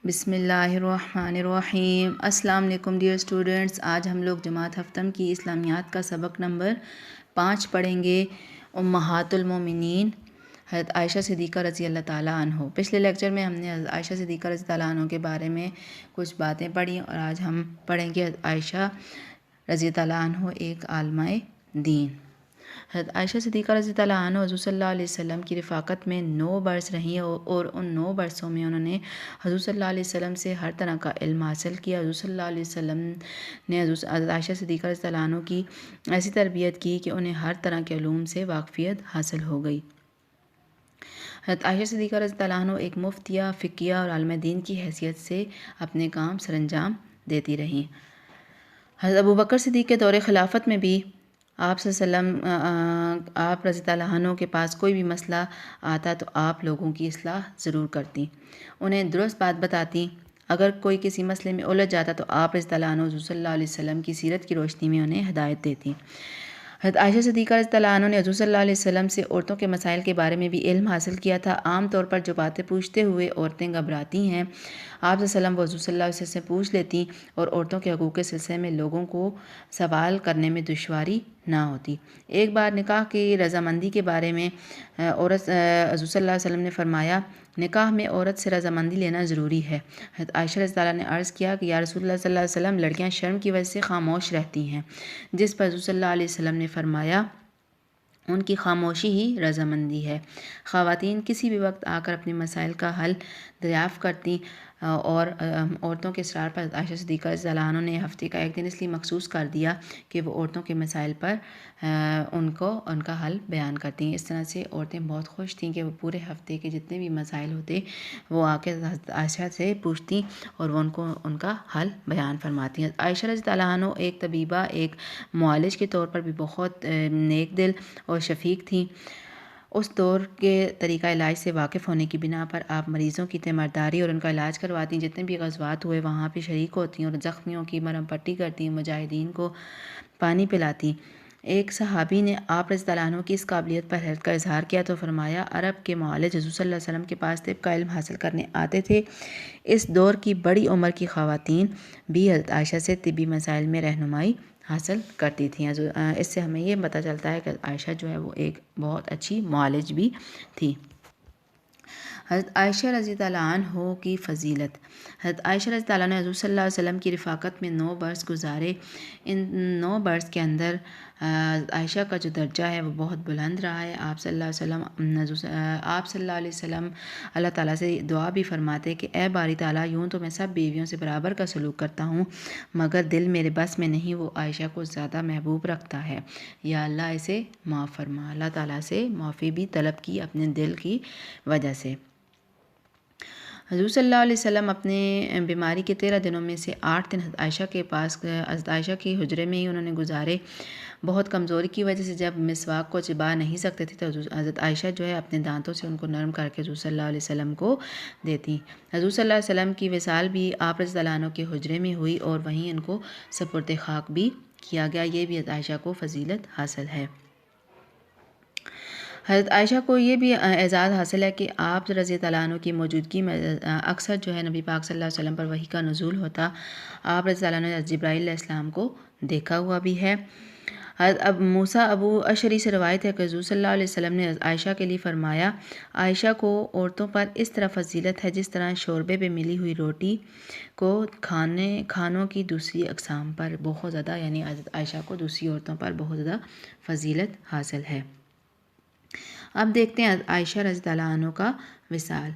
بسم اللہ الرحمن الرحیم۔ السلام علیکم ڈیئر اسٹوڈنٹس، آج ہم لوگ جماعت ہفتم کی اسلامیات کا سبق نمبر 5 پڑھیں گے۔ امہات المومنین حضرت عائشہ صدیقہ رضی اللہ تعالیٰ عنہ۔ پچھلے لیکچر میں ہم نے حضرت عائشہ صدیقہ رضی اللہ عنہ کے بارے میں کچھ باتیں پڑھی اور آج ہم پڑھیں گے حضرت عائشہ رضی اللہ عنہ ایک عالمہ دین۔ حضرت عائشہ صدیقہ رضی اللہ عنہ حضور صلی اللہ علیہ وسلم کی رفاقت میں 9 برس رہیں اور ان 9 برسوں میں انہوں نے حضور صلی اللہ علیہ وسلم سے ہر طرح کا علم حاصل کیا۔ حضور صلی اللہ علیہ وسلم نے حضرت عائشہ صدیقہ رضی اللہ عنہ کی ایسی تربیت کی کہ انہیں ہر طرح کے علوم سے واقفیت حاصل ہو گئی۔ حضرت عائشہ صدیقہ رضی اللہ عنہ ایک مفتیہ، فقیہ اور عالمہ دین کی حیثیت سے اپنے کام سر انجام دیتی رہیں۔ حضرت ابوبکر صدیق کے دور خلافت میں بھی آپ صلی اللہ علیہ وسلم آپ رضی اللہ عنہ کے پاس کوئی بھی مسئلہ آتا تو آپ لوگوں کی اصلاح ضرور کرتی، انہیں درست بات بتاتی۔ اگر کوئی کسی مسئلے میں الجھ جاتا تو آپ رضی اللہ عنہ حضور صلی اللہ علیہ وسلم کی سیرت کی روشنی میں انہیں ہدایت دیتی۔ حضرت عائشہ صدیقہ رضی اللہ عنہ نے حضور صلی اللہ علیہ وسلم سے عورتوں کے مسائل کے بارے میں بھی علم حاصل کیا تھا۔ عام طور پر جو باتیں پوچھتے ہوئے عورتیں گھبراتی ہیں، آپ صلی اللہ علیہ وسلم وہ حضور صلی اللہ علیہ وسلم سے پوچھ لیتی اور عورتوں کے حقوق کے سلسلے میں لوگوں کو سوال کرنے میں دشواری نہ ہوتی۔ ایک بار نکاح کی رضامندی کے بارے میں حضور صلی اللہ علیہ وسلم نے فرمایا، نکاح میں عورت سے رضامندی لینا ضروری ہے۔ حضرت عائشہ رضی اللہ عنہ نے عرض کیا کہ یا رسول اللہ صلی اللہ علیہ وسلم، لڑکیاں شرم کی وجہ سے خاموش رہتی ہیں، جس پر حضور صلی اللہ علیہ وسلم نے فرمایا ان کی خاموشی ہی رضامندی ہے۔ خواتین کسی بھی وقت آ کر اپنے مسائل کا حل دریافت کرتی اور عورتوں کے اصرار پر حضرت عائشہ صدیقہ رضی اللہ عنہ نے ہفتے کا ایک دن اس لیے مخصوص کر دیا کہ وہ عورتوں کے مسائل پر ان کا حل بیان کرتی ہیں۔ اس طرح سے عورتیں بہت خوش تھیں کہ وہ پورے ہفتے کے جتنے بھی مسائل ہوتے وہ آ کے حضرت عائشہ سے پوچھتی اور وہ ان کا حل بیان فرماتی ہیں۔ عائشہ رضی اللہ عنہ ایک طبیبہ، ایک معالج کے طور پر بھی بہت نیک دل اور شفیق تھیں۔ اس دور کے طریقہ علاج سے واقف ہونے کی بنا پر آپ مریضوں کی تیمارداری اور ان کا علاج کرواتی، جتنے بھی غزوات ہوئے وہاں پہ شریک ہوتی اور زخمیوں کی مرہم پٹی کرتی، مجاہدین کو پانی پلاتی۔ ایک صحابی نے آپ رضی اللہ عنہ کی اس قابلیت پر حیرت کا اظہار کیا تو فرمایا، عرب کے معالج حضور صلی اللہ علیہ وسلم کے پاس طب کا علم حاصل کرنے آتے تھے۔ اس دور کی بڑی عمر کی خواتین بھی حضرت عائشہ سے طبی مسائل میں رہنمائی حاصل کرتی تھیں۔ اس سے ہمیں یہ پتہ چلتا ہے کہ عائشہ جو ہے وہ ایک بہت اچھی معالج بھی تھی۔ حضرت عائشہ رضی اللہ عنہ کی فضیلت۔ حضرت عائشہ رضی اللہ عنہ نے حضور صلی اللہ علیہ وسلم کی رفاقت میں 9 برس گزارے۔ ان 9 برس کے اندر عائشہ کا جو درجہ ہے وہ بہت بلند رہا ہے۔ آپ صلی اللہ علیہ وسلم اللہ تعالیٰ سے دعا بھی فرماتے کہ اے باری تعالیٰ، یوں تو میں سب بیویوں سے برابر کا سلوک کرتا ہوں، مگر دل میرے بس میں نہیں، وہ عائشہ کو زیادہ محبوب رکھتا ہے، یا اللہ اسے معاف فرما۔ اللہ تعالیٰ سے معافی بھی طلب کی اپنے دل کی وجہ سے۔ حضور صلی اللہ علیہ وسلم اپنے بیماری کے 13 دنوں میں سے 8 دن حضرت عائشہ کے پاس، حضرت عائشہ کے حجرے میں ہی انہوں نے گزارے۔ بہت کمزوری کی وجہ سے جب مسواک کو چبا نہیں سکتے تھے تو حضرت عائشہ جو ہے اپنے دانتوں سے ان کو نرم کر کے حضور صلی اللہ علیہ وسلم کو دیتی۔ حضور صلی اللہ علیہ وسلم کی وصال بھی آپ رضی اللہ عنہ کے حجرے میں ہوئی اور وہیں ان کو سپرد خاک بھی کیا گیا۔ یہ بھی حضرت عائشہ کو فضیلت حاصل ہے۔ حضرت عائشہ کو یہ بھی اعزاز حاصل ہے کہ آپ رضی اللہ عنہ کی موجودگی میں اکثر جو ہے نبی پاک صلی اللہ علیہ وسلم پر وحی کا نزول ہوتا۔ آپ رضی اللہ عنہ نے جبرائیل علیہ السلام کو دیکھا ہوا بھی ہے۔ حضرت موسیٰ ابو اشعری سے روایت ہے کہ حضور صلی اللہ علیہ وسلم نے عائشہ کے لیے فرمایا، عائشہ کو عورتوں پر اس طرح فضیلت ہے جس طرح شوربے میں ملی ہوئی روٹی کو کھانوں کی دوسری اقسام پر بہت زیادہ، یعنی حضرت عائشہ کو دوسری عورتوں پر بہت زیادہ فضیلت حاصل ہے۔ اب دیکھتے ہیں عائشہ رضی اللہ عنہ کا وصال۔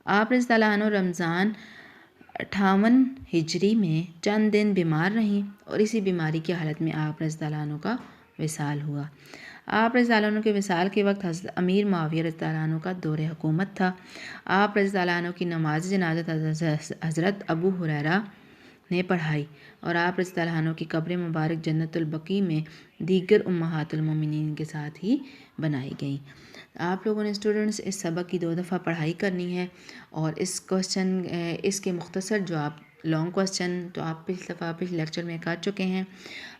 آپ رضی اللہ عنہ رمضان 58 ہجری میں چند دن بیمار رہیں اور اسی بیماری کی حالت میں آپ رضی اللہ عنہ کا وصال ہوا۔ آپ رضی اللہ عنہ کے وصال کے وقت حضرت امیر معاویہ رضی اللہ عنہ کا دور حکومت تھا۔ آپ رضی اللہ عنہ کی نماز جنازت حضرت ابو ہریرہ نے پڑھائی اور آپ رضی اللہ عنہ کی قبر مبارک جنت البقیع میں دیگر امہات المومنین کے ساتھ ہی بنائی گئی۔ آپ لوگوں نے اسٹوڈنٹس اس سبق کی 2 دفعہ پڑھائی کرنی ہے اور اس کے مختصر جواب لانگ کوسچن تو آپ پچھلے لیکچر میں کر چکے ہیں۔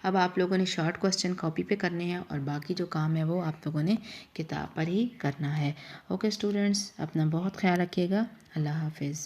اب آپ لوگوں نے شارٹ کوسچن کاپی پہ کرنے ہیں اور باقی جو کام ہے وہ آپ لوگوں نے کتاب پر ہی کرنا ہے۔ اوکے اسٹوڈنٹس، اپنا بہت خیال رکھیے گا۔ اللہ حافظ۔